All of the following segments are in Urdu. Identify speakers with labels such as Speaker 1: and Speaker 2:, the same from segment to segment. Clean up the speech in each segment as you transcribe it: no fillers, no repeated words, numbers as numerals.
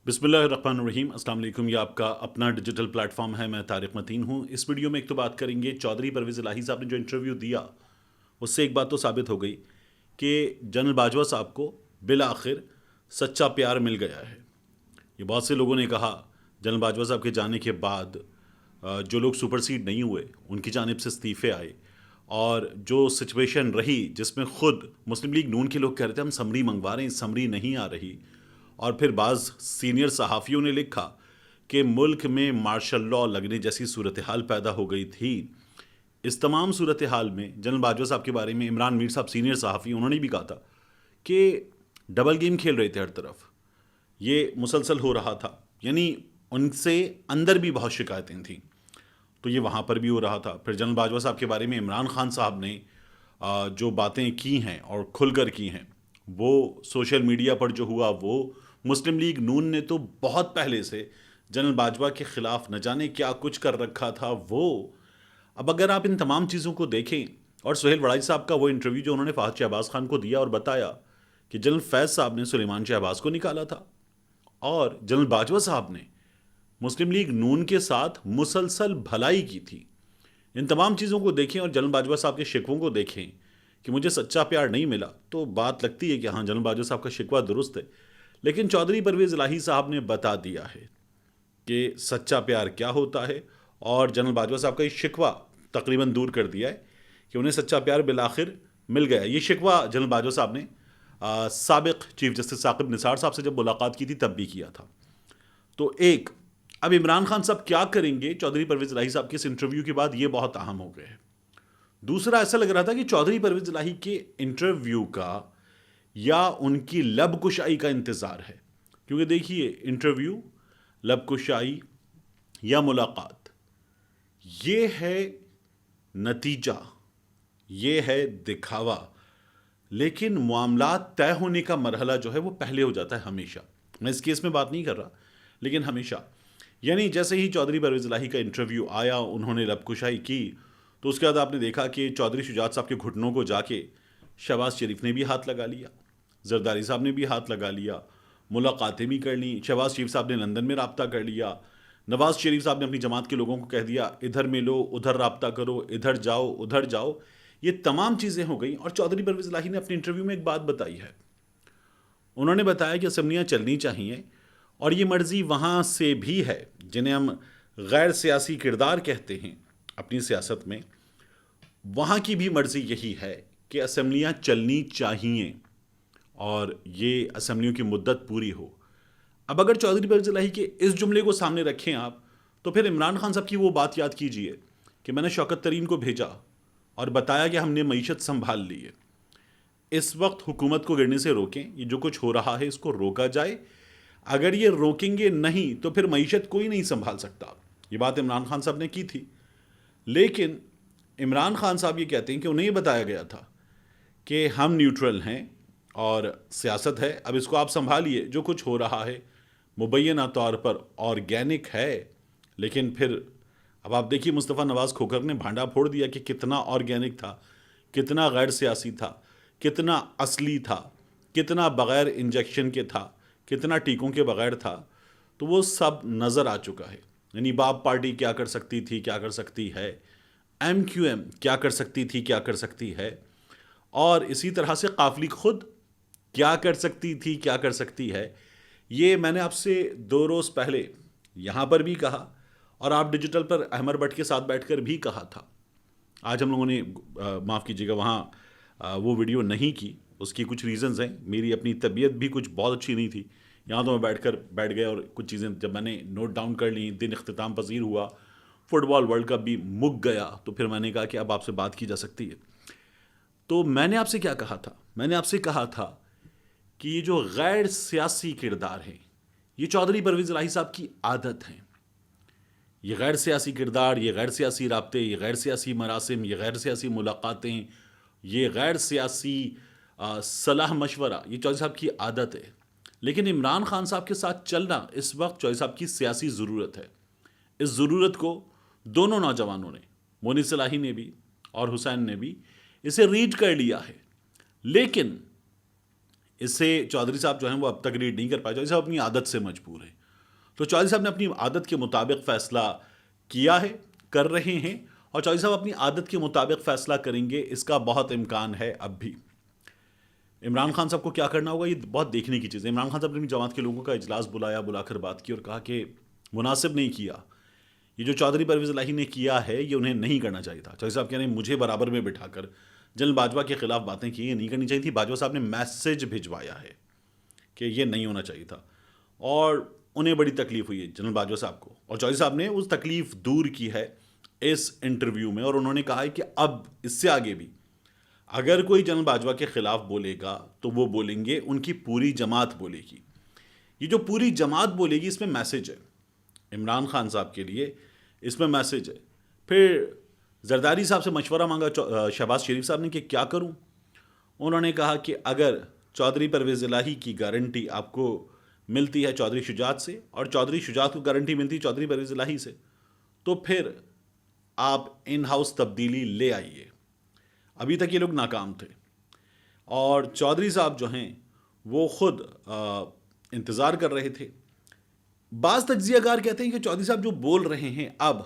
Speaker 1: بسم اللہ الرحمن الرحیم۔ السلام علیکم۔ یہ آپ کا اپنا ڈیجیٹل پلیٹ فارم ہے، میں طارق متین ہوں۔ اس ویڈیو میں ایک تو بات کریں گے چودھری پرویز الہی صاحب نے جو انٹرویو دیا، اس سے ایک بات تو ثابت ہو گئی کہ جنرل باجوہ صاحب کو بالآخر سچا پیار مل گیا ہے۔ یہ بہت سے لوگوں نے کہا جنرل باجوہ صاحب کے جانے کے بعد جو لوگ سپر سیڈ نہیں ہوئے ان کی جانب سے استعفے آئے، اور جو سچویشن رہی جس میں خود مسلم لیگ نون کے لوگ کہہ رہے تھے ہم سمری منگوا رہے ہیں، سمری نہیں آ رہی، اور پھر بعض سینئر صحافیوں نے لکھا کہ ملک میں مارشل لاء لگنے جیسی صورتحال پیدا ہو گئی تھی۔ اس تمام صورتحال میں جنرل باجوہ صاحب کے بارے میں عمران میر صاحب سینئر صحافی، انہوں نے بھی کہا تھا کہ ڈبل گیم کھیل رہے تھے ہر طرف، یہ مسلسل ہو رہا تھا، یعنی ان سے اندر بھی بہت شکایتیں تھیں، تو یہ وہاں پر بھی ہو رہا تھا۔ پھر جنرل باجوہ صاحب کے بارے میں عمران خان صاحب نے جو باتیں کی ہیں اور کھل کر کی ہیں، وہ سوشل میڈیا پر جو ہوا، وہ مسلم لیگ نون نے تو بہت پہلے سے جنرل باجوہ کے خلاف نہ جانے کیا کچھ کر رکھا تھا۔ وہ اب اگر آپ ان تمام چیزوں کو دیکھیں، اور سہیل وڑائی صاحب کا وہ انٹرویو جو انہوں نے فہد شہباز خان کو دیا اور بتایا کہ جنرل فیض صاحب نے سلیمان شہباز کو نکالا تھا، اور جنرل باجوہ صاحب نے مسلم لیگ نون کے ساتھ مسلسل بھلائی کی تھی، ان تمام چیزوں کو دیکھیں اور جنرل باجوہ صاحب کے شکووں کو دیکھیں کہ مجھے سچا پیار نہیں ملا، تو بات لگتی ہے کہ ہاں جنرل باجوہ صاحب کا شکوہ درست ہے۔ لیکن چودھری پرویز الہی صاحب نے بتا دیا ہے کہ سچا پیار کیا ہوتا ہے، اور جنرل باجوہ صاحب کا یہ شکوہ تقریباً دور کر دیا ہے کہ انہیں سچا پیار بالآخر مل گیا۔ یہ شکوہ جنرل باجوہ صاحب نے سابق چیف جسٹس ثاقب نثار صاحب سے جب ملاقات کی تھی تب بھی کیا تھا۔ تو ایک اب عمران خان صاحب کیا کریں گے چودھری پرویز الہی صاحب کے اس انٹرویو کے بعد، یہ بہت اہم ہو گئے ہے۔ دوسرا، ایسا لگ رہا تھا کہ چودھری پرویز الہی کے انٹرویو کا یا ان کی لب کشائی کا انتظار ہے، کیونکہ دیکھیے انٹرویو، لب کشائی یا ملاقات، یہ ہے نتیجہ، یہ ہے دکھاوا، لیکن معاملات طے ہونے کا مرحلہ جو ہے وہ پہلے ہو جاتا ہے ہمیشہ۔ میں اس کیس میں بات نہیں کر رہا، لیکن ہمیشہ، یعنی جیسے ہی چودھری پرویز الہی کا انٹرویو آیا، انہوں نے لب کشائی کی، تو اس کے بعد آپ نے دیکھا کہ چودھری شجاعت صاحب کے گھٹنوں کو جا کے شہباز شریف نے بھی ہاتھ لگا لیا، زرداری صاحب نے بھی ہاتھ لگا لیا، ملاقاتیں بھی کر لیں، شہباز شریف صاحب نے لندن میں رابطہ کر لیا، نواز شریف صاحب نے اپنی جماعت کے لوگوں کو کہہ دیا ادھر ملو، ادھر رابطہ کرو، ادھر جاؤ، ادھر جاؤ، یہ تمام چیزیں ہو گئیں۔ اور چودھری پرویز الہی نے اپنے انٹرویو میں ایک بات بتائی ہے، انہوں نے بتایا کہ اسمبلیاں چلنی چاہیے، اور یہ مرضی وہاں سے بھی ہے جنہیں ہم غیر سیاسی کردار کہتے ہیں اپنی سیاست میں، وہاں کی بھی مرضی یہی ہے کہ اسمبلیاں چلنی چاہیے اور یہ اسمبلیوں کی مدت پوری ہو۔ اب اگر چودھری پرویز الہی کے اس جملے کو سامنے رکھیں آپ، تو پھر عمران خان صاحب کی وہ بات یاد کیجئے کہ میں نے شوکت ترین کو بھیجا اور بتایا کہ ہم نے معیشت سنبھال لی ہے، اس وقت حکومت کو گرنے سے روکیں، یہ جو کچھ ہو رہا ہے اس کو روکا جائے، اگر یہ روکیں گے نہیں تو پھر معیشت کوئی نہیں سنبھال سکتا۔ یہ بات عمران خان صاحب نے کی تھی، لیکن عمران خان صاحب یہ کہتے ہیں کہ انہیں یہ بتایا گیا تھا کہ ہم نیوٹرل ہیں اور سیاست ہے، اب اس کو آپ سنبھالیے، جو کچھ ہو رہا ہے مبینہ طور پر آرگینک ہے، لیکن پھر اب آپ دیکھیے مصطفیٰ نواز کھوکھر نے بھانڈا پھوڑ دیا کہ کتنا آرگینک تھا، کتنا غیر سیاسی تھا، کتنا اصلی تھا، کتنا بغیر انجیکشن کے تھا، کتنا ٹیکوں کے بغیر تھا، تو وہ سب نظر آ چکا ہے۔ یعنی باپ پارٹی کیا کر سکتی تھی، کیا کر سکتی ہے، ایم کیو ایم کیا کر سکتی تھی، کیا کر سکتی ہے، اور اسی طرح سے قافلی خود کیا کر سکتی تھی، کیا کر سکتی ہے۔ یہ میں نے آپ سے 2 روز پہلے یہاں پر بھی کہا، اور آپ ڈیجیٹل پر احمر بٹ کے ساتھ بیٹھ کر بھی کہا تھا۔ آج ہم لوگوں نے معاف کیجیے گا وہاں وہ ویڈیو نہیں کی، اس کی کچھ ریزنز ہیں، میری اپنی طبیعت بھی کچھ بہت اچھی نہیں تھی، یہاں تو میں بیٹھ گیا، اور کچھ چیزیں جب میں نے نوٹ ڈاؤن کر لیں، دن اختتام پذیر ہوا، فٹ بال ورلڈ کپ بھی مک گیا، تو پھر میں نے کہا کہ اب آپ سے بات کی جا سکتی ہے۔ تو میں نے آپ سے کیا کہا تھا؟ میں نے آپ سے کہا تھا کہ یہ جو غیر سیاسی کردار ہیں، یہ چودھری پرویز الہی صاحب کی عادت ہیں، یہ غیر سیاسی کردار، یہ غیر سیاسی رابطے، یہ غیر سیاسی مراسم، یہ غیر سیاسی ملاقاتیں، یہ غیر سیاسی صلاح مشورہ، یہ چودھری صاحب کی عادت ہے۔ لیکن عمران خان صاحب کے ساتھ چلنا اس وقت چودھری صاحب کی سیاسی ضرورت ہے۔ اس ضرورت کو دونوں نوجوانوں نے، مونس الہی نے بھی اور حسین نے بھی، اسے ریڈ کر لیا ہے، لیکن اس سے چودھری صاحب جو ہیں وہ اب تک ریڈ نہیں کر پائے. چودھری صاحب اپنی عادت سے مجبور ہیں. تو چودھری صاحب نے اپنی عادت کے مطابق فیصلہ کیا ہے, کر رہے ہیں, اور چودھری صاحب اپنی عادت کے مطابق فیصلہ کریں گے, اس کا بہت امکان ہے اب بھی. عمران خان صاحب کو کیا کرنا ہوگا, یہ بہت دیکھنے کی چیز ہے. عمران خان صاحب نے اپنی جماعت کے لوگوں کا اجلاس بلا کر بات کی اور کہا کہ مناسب نہیں کیا, یہ جو چودھری پرویز الہی نے کیا ہے یہ انہیں نہیں کرنا چاہیے تھا. چودھری صاحب کہہ رہے ہیں مجھے برابر میں بٹھا کر جنرل باجوہ کے خلاف باتیں کی, یہ نہیں کرنی چاہیے تھی. باجوہ صاحب نے میسج بھجوایا ہے کہ یہ نہیں ہونا چاہیے تھا, اور انہیں بڑی تکلیف ہوئی ہے جنرل باجوہ صاحب کو, اور چودھری صاحب نے اس تکلیف دور کی ہے اس انٹرویو میں, اور انہوں نے کہا ہے کہ اب اس سے آگے بھی اگر کوئی جنرل باجوہ کے خلاف بولے گا تو وہ بولیں گے, ان کی پوری جماعت بولے گی. یہ جو پوری جماعت بولے گی اس میں میسج ہے عمران خان صاحب کے لیے, اس میں میسج ہے. پھر زرداری صاحب سے مشورہ مانگا شہباز شریف صاحب نے کہ کیا کروں. انہوں نے کہا کہ اگر چودھری پرویز الہی کی گارنٹی آپ کو ملتی ہے چودھری شجاعت سے, اور چودھری شجاعت کو گارنٹی ملتی ہے چودھری پرویز الہی سے, تو پھر آپ ان ہاؤس تبدیلی لے آئیے. ابھی تک یہ لوگ ناکام تھے, اور چودھری صاحب جو ہیں وہ خود انتظار کر رہے تھے. بعض تجزیہ کار کہتے ہیں کہ چودھری صاحب جو بول رہے ہیں اب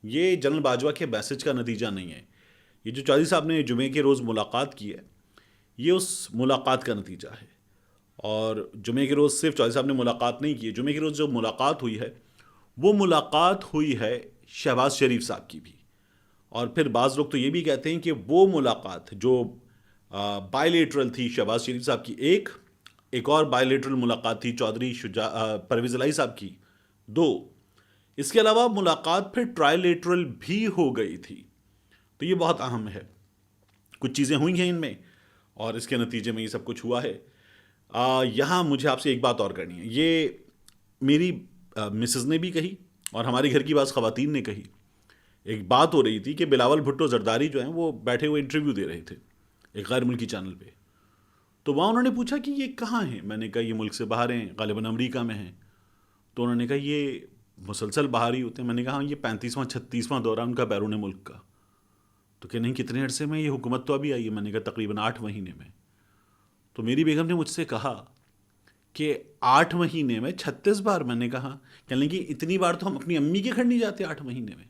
Speaker 1: یہ جنرل باجوہ کے میسج کا نتیجہ نہیں ہے. یہ جو چودھری صاحب نے جمعے کے روز ملاقات کی ہے یہ اس ملاقات کا نتیجہ ہے. اور جمعے کے روز صرف چودھری صاحب نے ملاقات نہیں کی ہے, جمعے کے روز جو ملاقات ہوئی ہے وہ ملاقات ہوئی ہے شہباز شریف صاحب کی بھی. اور پھر بعض لوگ تو یہ بھی کہتے ہیں کہ وہ ملاقات جو بائی لیٹرل تھی شہباز شریف صاحب کی, ایک اور بائی لیٹرل ملاقات تھی چودھری پرویز الہی صاحب کی, 2, اس کے علاوہ ملاقات پھر ٹرائی لیٹرل بھی ہو گئی تھی. تو یہ بہت اہم ہے, کچھ چیزیں ہوئی ہیں ان میں, اور اس کے نتیجے میں یہ سب کچھ ہوا ہے. یہاں مجھے آپ سے ایک بات اور کرنی ہے. یہ میری مسز نے بھی کہی اور ہمارے گھر کی بعض خواتین نے کہی. ایک بات ہو رہی تھی کہ بلاول بھٹو زرداری جو ہیں وہ بیٹھے ہوئے انٹرویو دے رہے تھے ایک غیر ملکی چینل پہ, تو وہاں انہوں نے پوچھا کہ یہ کہاں ہیں. میں نے کہا یہ ملک سے باہر ہیں, غالباً امریکہ میں ہیں. تو انہوں نے کہا یہ مسلسل باہر ہی ہوتے ہیں. میں نے کہا ہاں یہ 35واں 36واں دورہ ان کا بیرون ملک کا. تو کہ نہیں کتنے عرصے میں, یہ حکومت تو ابھی آئی ہے. میں نے کہا تقریباً 8 مہینے میں. تو میری بیگم نے مجھ سے کہا کہ 8 مہینے میں 36 بار. میں نے کہا کہنے لگی اتنی بار تو ہم اپنی امی کے گھر نہیں جاتے 8 مہینے میں,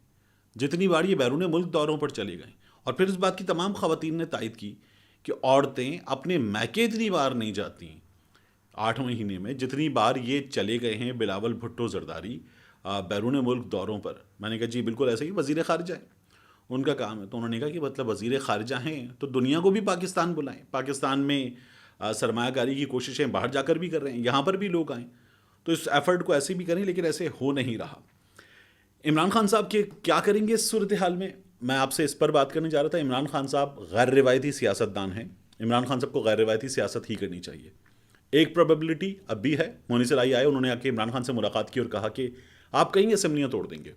Speaker 1: جتنی بار یہ بیرون ملک دوروں پر چلے گئے. اور پھر اس بات کی تمام خواتین نے تائید کی کہ عورتیں اپنے میکے اتنی بار نہیں جاتی 8 مہینے میں جتنی بار یہ چلے گئے ہیں بلاول بھٹو زرداری بیرون ملک دوروں پر. میں نے کہا جی بالکل ایسا ہی, وزیر خارجہ ہے ان کا کام ہے. تو انہوں نے کہا کہ مطلب وزیر خارجہ ہیں تو دنیا کو بھی پاکستان بلائیں, پاکستان میں سرمایہ کاری کی کوششیں باہر جا کر بھی کر رہے ہیں, یہاں پر بھی لوگ آئیں, تو اس ایفرٹ کو ایسے بھی کریں. لیکن ایسے ہو نہیں رہا. عمران خان صاحب کے کیا کریں گے اس صورتحال میں, میں آپ سے اس پر بات کرنے جا رہا تھا. عمران خان صاحب غیر روایتی سیاست دان ہیں. عمران خان صاحب کو غیر روایتی سیاست ہی کرنی چاہیے. ایک پروبیبلٹی اب بھی ہے, مونی سرائی آئے, انہوں نے آ کے عمران خان سے ملاقات کی اور کہا کہ آپ کہیں اسمبلیاں توڑ دیں گے.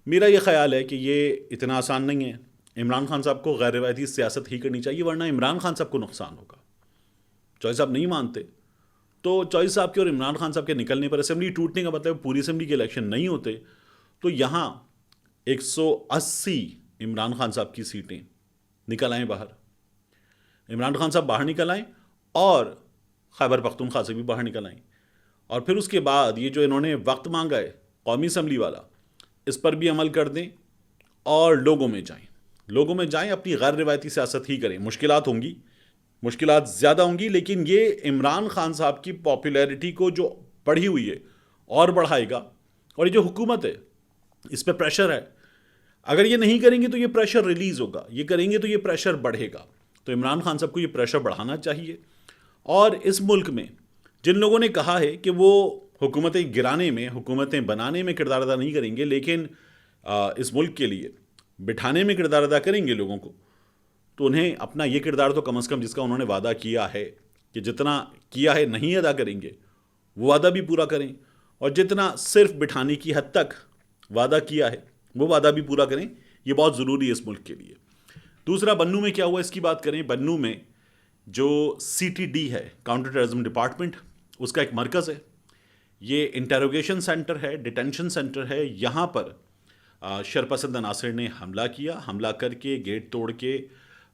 Speaker 1: میرا یہ خیال ہے کہ یہ اتنا آسان نہیں ہے. عمران خان صاحب کو غیر روایتی سیاست ہی کرنی چاہیے, ورنہ عمران خان صاحب کو نقصان ہوگا. چودھری صاحب نہیں مانتے تو چودھری صاحب کے اور عمران خان صاحب کے نکلنے پر اسمبلی ٹوٹنے کا مطلب پوری اسمبلی کے الیکشن نہیں ہوتے, تو یہاں 180 عمران خان صاحب کی سیٹیں نکل آئیں باہر. عمران خان صاحب باہر نکل آئیں اور خیبر پختونخوا سے بھی باہر نکل آئیں, اور پھر اس کے بعد یہ جو انہوں نے وقت مانگا ہے قومی اسمبلی والا, اس پر بھی عمل کر دیں اور لوگوں میں جائیں, اپنی غیر روایتی سیاست ہی کریں. مشکلات ہوں گی, مشکلات زیادہ ہوں گی, لیکن یہ عمران خان صاحب کی پاپولیرٹی کو جو بڑھی ہوئی ہے اور بڑھائے گا. اور یہ جو حکومت ہے اس پہ پریشر ہے, اگر یہ نہیں کریں گے تو یہ پریشر ریلیز ہوگا, یہ کریں گے تو یہ پریشر بڑھے گا. تو عمران خان صاحب کو یہ پریشر بڑھانا چاہیے. اور اس ملک میں جن لوگوں نے کہا ہے کہ وہ حکومتیں گرانے میں, حکومتیں بنانے میں کردار ادا نہیں کریں گے, لیکن اس ملک کے لیے بٹھانے میں کردار ادا کریں گے لوگوں کو, تو انہیں اپنا یہ کردار تو کم از کم جس کا انہوں نے وعدہ کیا ہے کہ جتنا کیا ہے نہیں ادا کریں گے, وہ وعدہ بھی پورا کریں, اور جتنا صرف بٹھانے کی حد تک وعدہ کیا ہے وہ وعدہ بھی پورا کریں. یہ بہت ضروری ہے اس ملک کے لیے. دوسرا, بنوں میں کیا ہوا اس کی بات کریں. بنوں میں جو CTD ہے, کاؤنٹر ٹیررزم ڈپارٹمنٹ, اس کا ایک مرکز ہے. یہ انٹروگیشن سینٹر ہے, ڈیٹینشن سینٹر ہے. یہاں پر شرپسند عناصر نے حملہ کر کے گیٹ توڑ کے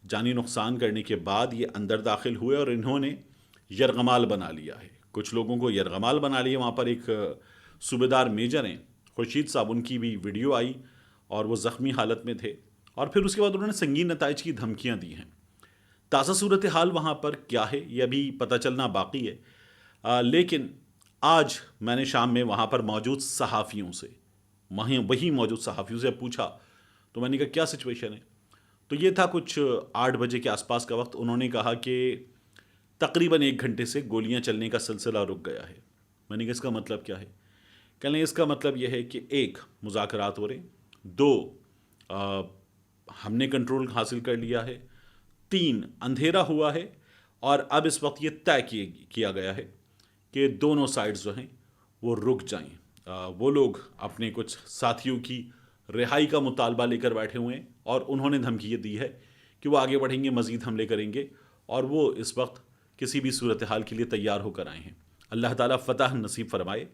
Speaker 1: جانی نقصان کرنے کے بعد یہ اندر داخل ہوئے, اور انہوں نے یرغمال بنا لیا ہے، کچھ لوگوں کو یرغمال بنا لیا۔ وہاں پر ایک صوبیدار میجر ہیں خورشید صاحب، ان کی بھی ویڈیو آئی اور وہ زخمی حالت میں تھے، اور پھر اس کے بعد انہوں نے سنگین نتائج کی دھمکیاں دی ہیں۔ تازہ صورتحال وہاں پر کیا ہے یہ ابھی پتہ چلنا باقی ہے، لیکن آج میں نے شام میں وہاں پر موجود صحافیوں سے، وہی موجود صحافیوں سے پوچھا، تو میں نے کہا کیا سچویشن ہے؟ تو یہ تھا کچھ 8 بجے کے آس پاس کا وقت۔ انہوں نے کہا کہ تقریباً 1 گھنٹے سے گولیاں چلنے کا سلسلہ رک گیا ہے۔ میں نے کہا اس کا مطلب کیا ہے؟ کہنے لگے اس کا مطلب یہ ہے کہ 1 مذاکرات ہو رہے ہیں، 2 ہم نے کنٹرول حاصل کر لیا ہے، 3 اندھیرا ہوا ہے، اور اب اس وقت یہ طے کیا گیا ہے کہ دونوں سائڈز جو ہیں وہ رک جائیں۔ وہ لوگ اپنے کچھ ساتھیوں کی رہائی کا مطالبہ لے کر بیٹھے ہوئے ہیں، اور انہوں نے دھمکی یہ دی ہے کہ وہ آگے بڑھیں گے، مزید حملے کریں گے، اور وہ اس وقت کسی بھی صورتحال کے لیے تیار ہو کر آئے ہیں۔ اللہ تعالیٰ فتح نصیب فرمائے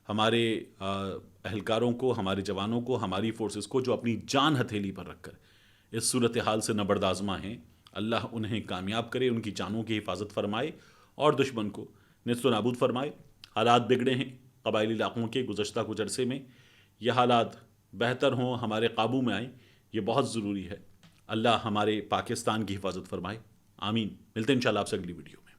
Speaker 1: ہمارے اہلکاروں کو، ہمارے جوانوں کو، ہماری فورسز کو جو اپنی جان ہتھیلی پر رکھ کر اس صورتحال سے نبردآزما ہیں۔ اللہ انہیں کامیاب کرے، ان کی جانوں کی حفاظت فرمائے اور دشمن کو نیست و نابود فرمائے۔ حالات بگڑے ہیں قبائلی علاقوں کے گزشتہ کچھ عرصے میں، یہ حالات بہتر ہوں، ہمارے قابو میں آئیں، یہ بہت ضروری ہے۔ اللہ ہمارے پاکستان کی حفاظت فرمائے، آمین۔ ملتے ہیں انشاءاللہ آپ سے اگلی ویڈیو میں۔